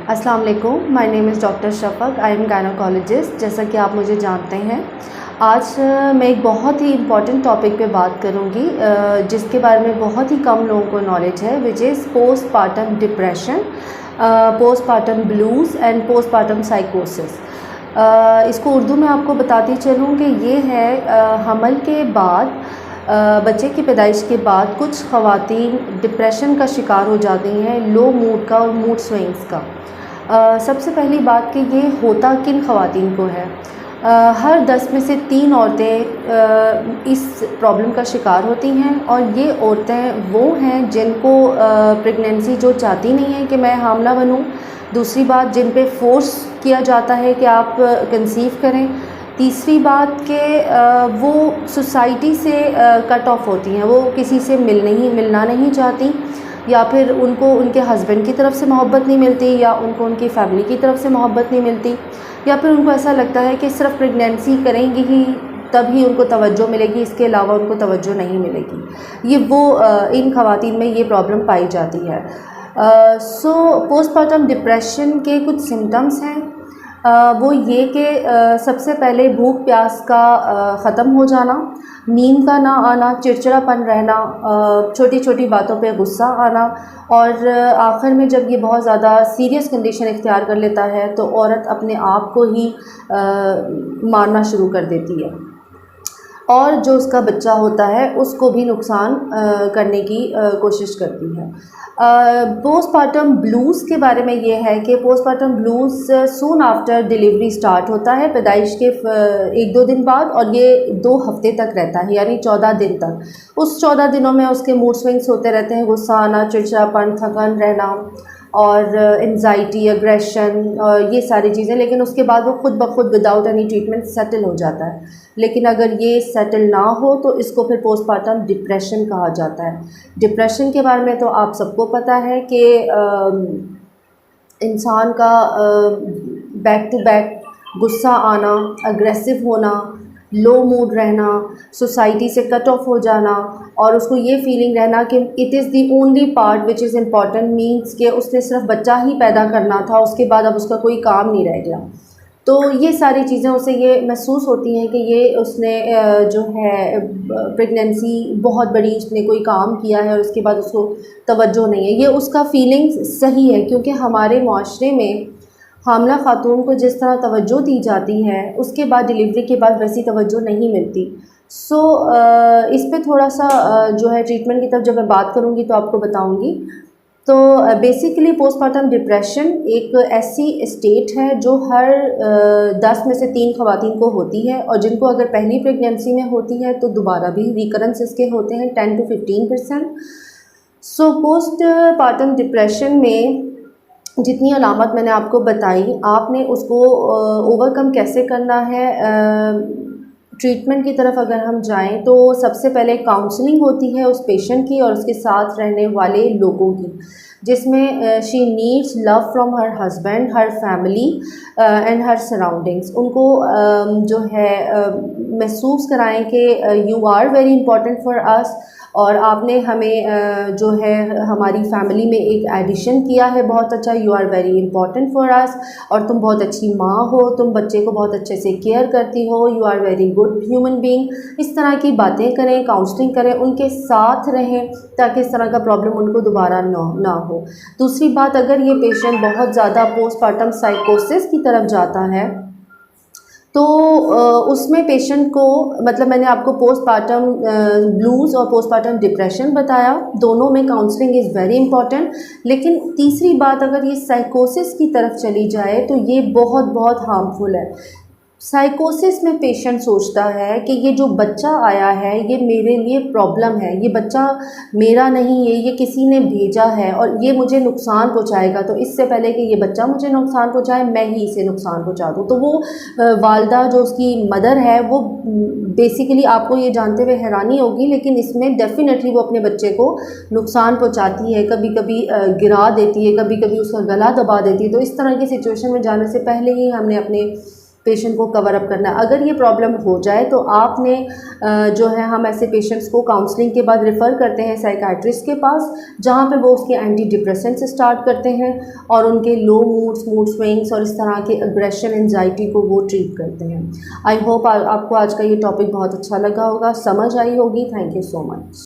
अस्सलाम वालेकुम, my name is doctor Shafaq, I am gynaecologist. जैसा कि आप मुझे जानते हैं, आज मैं एक बहुत ही इम्पॉर्टेंट टॉपिक पे बात करूँगी जिसके बारे में बहुत ही कम लोगों को नॉलेज है, which is postpartum depression, postpartum blues and postpartum साइकोसिस। इसको उर्दू में आपको बताती चलूँ कि ये है हमल के बाद बच्चे की पैदाइश के बाद कुछ ख़वातीन डिप्रेशन का शिकार हो जाती हैं, लो मूड का और मूड स्विंग्स का। सबसे पहली बात कि ये होता किन ख़वातीन को है। हर 10 में से 3 औरतें इस प्रॉब्लम का शिकार होती हैं और ये औरतें वो हैं जिनको प्रेगनेंसी जो चाहती नहीं है कि मैं हामला बनूं। दूसरी बात, जिन पे फोर्स किया जाता है कि आप कंसीव करें। तीसरी बात कि वो सोसाइटी से कट ऑफ होती हैं, वो किसी से मिलना नहीं चाहती, या फिर उनको उनके हस्बैंड की तरफ से मोहब्बत नहीं मिलती, या उनको उनकी फैमिली की तरफ से मोहब्बत नहीं मिलती, या फिर उनको ऐसा लगता है कि सिर्फ प्रेगनेंसी करेंगी ही तभी उनको तवज्जो मिलेगी, इसके अलावा उनको तवज्जो नहीं मिलेगी। ये वो इन ख़वातीन में ये प्रॉब्लम पाई जाती है। पोस्टपार्टम डिप्रेशन के कुछ सिम्टम्स हैं। वो ये कि सबसे पहले भूख प्यास का ख़त्म हो जाना, नींद का ना आना, चिड़चिड़ापन रहना, छोटी छोटी बातों पे गुस्सा आना, और आखिर में जब ये बहुत ज़्यादा सीरियस कंडीशन इख्तियार कर लेता है तो औरत अपने आप को ही मारना शुरू कर देती है, और जो उसका बच्चा होता है उसको भी नुकसान करने की कोशिश करती है। पोस्टपार्टम ब्लूज़ के बारे में ये है कि postpartum blues soon after delivery start होता है, पैदाइश के 1-2 दिन बाद, और ये 2 हफ्ते तक रहता है, यानी 14 दिन तक। उस 14 दिनों में उसके मूड स्विंग्स होते रहते हैं, गुस्सा आना, चिड़चिड़ापन, थकन रहना, और एंजाइटी, एग्रेशन, ये सारी चीज़ें। लेकिन उसके बाद वो खुद ब खुद विदाउट एनी ट्रीटमेंट सेटल हो जाता है। लेकिन अगर ये सेटल ना हो तो इसको फिर पोस्टपार्टम डिप्रेशन कहा जाता है। डिप्रेशन के बारे में तो आप सबको पता है कि इंसान का बैक टू बैक गुस्सा आना, अग्रेसिव होना, लो मूड रहना, सोसाइटी से कट ऑफ हो जाना, और उसको ये फीलिंग रहना कि it is the only part which is important, means कि उसने सिर्फ बच्चा ही पैदा करना था, उसके बाद अब उसका कोई काम नहीं रह गया। तो ये सारी चीज़ें उसे ये महसूस होती हैं कि ये उसने जो है प्रेगनेंसी बहुत बड़ी उसने कोई काम किया है और उसके बाद उसको तवज्जो नहीं है। ये उसका फीलिंग्स सही है, क्योंकि हमारे माशरे में हामला खातून को जिस तरह तवज्जो दी जाती है उसके बाद डिलीवरी के बाद वैसी तवज्जो नहीं मिलती। इस पे थोड़ा सा जो है ट्रीटमेंट की तरफ जब मैं बात करूँगी तो आपको बताऊँगी। तो बेसिकली पोस्टपार्टम डिप्रेशन एक ऐसी स्टेट है जो हर 10 में से 3 ख़वातीन को होती है, और जिनको अगर पहली प्रेगनेंसी में होती है तो दोबारा भी रिकरेंस इसके होते हैं 10 to 15%। पोस्टपार्टम डिप्रेशन में जितनी अलामत मैंने आपको बताई, आपने उसको ओवरकम कैसे करना है। ट्रीटमेंट की तरफ अगर हम जाएं तो सबसे पहले काउंसलिंग होती है उस पेशेंट की और उसके साथ रहने वाले लोगों की, जिसमें she needs love from her husband, her family and her surroundings. उनको जो है महसूस कराएं कि you are very important for us, और आपने हमें जो है हमारी फैमिली में एक एडिशन किया है बहुत अच्छा, you are very important for us, और तुम बहुत अच्छी माँ हो, तुम बच्चे को बहुत अच्छे से केयर करती हो, you are very good human being. इस तरह की बातें करें, काउंसलिंग करें, उनके साथ रहें ताकि इस तरह का प्रॉब्लम उनको दोबारा ना हो। दूसरी बात, अगर ये पेशेंट बहुत ज़्यादा पोस्टपार्टम साइकोसिस की तरफ जाता है तो उसमें पेशेंट को, मतलब मैंने आपको पोस्टपार्टम ब्लूज़ और पोस्टपार्टम डिप्रेशन बताया, दोनों में काउंसलिंग इज़ वेरी इंपॉर्टेंट। लेकिन तीसरी बात, अगर ये साइकोसिस की तरफ चली जाए तो ये बहुत बहुत हार्मफुल है। साइकोसिस में पेशेंट सोचता है कि ये जो बच्चा आया है ये मेरे लिए प्रॉब्लम है, ये बच्चा मेरा नहीं है, ये किसी ने भेजा है और ये मुझे नुकसान पहुंचाएगा, तो इससे पहले कि ये बच्चा मुझे नुकसान पहुंचाए मैं ही इसे नुकसान पहुंचा दूँ। तो वो वालदा जो उसकी मदर है वो बेसिकली, आपको ये जानते हुए हैरानी होगी लेकिन इसमें डेफिनेटली वो अपने बच्चे को नुकसान पहुँचाती है, कभी कभी गिरा देती है, कभी कभी उसका गला दबा देती है। तो इस तरह की सिचुएशन में जाने से पहले ही हमने अपने पेशेंट को कवर अप करना है। अगर ये प्रॉब्लम हो जाए तो आपने जो है हम ऐसे पेशेंट्स को काउंसलिंग के बाद रेफ़र करते हैं साइकाइट्रिस्ट के पास, जहाँ पे वो उसके एंटी डिप्रेसेंट्स स्टार्ट करते हैं और उनके लो मूड्स, मूड स्विंग्स और इस तरह के एग्रेशन, एंजाइटी को वो ट्रीट करते हैं। आई होप आपको आज का ये टॉपिक बहुत अच्छा लगा होगा, समझ आई होगी। Thank you so much.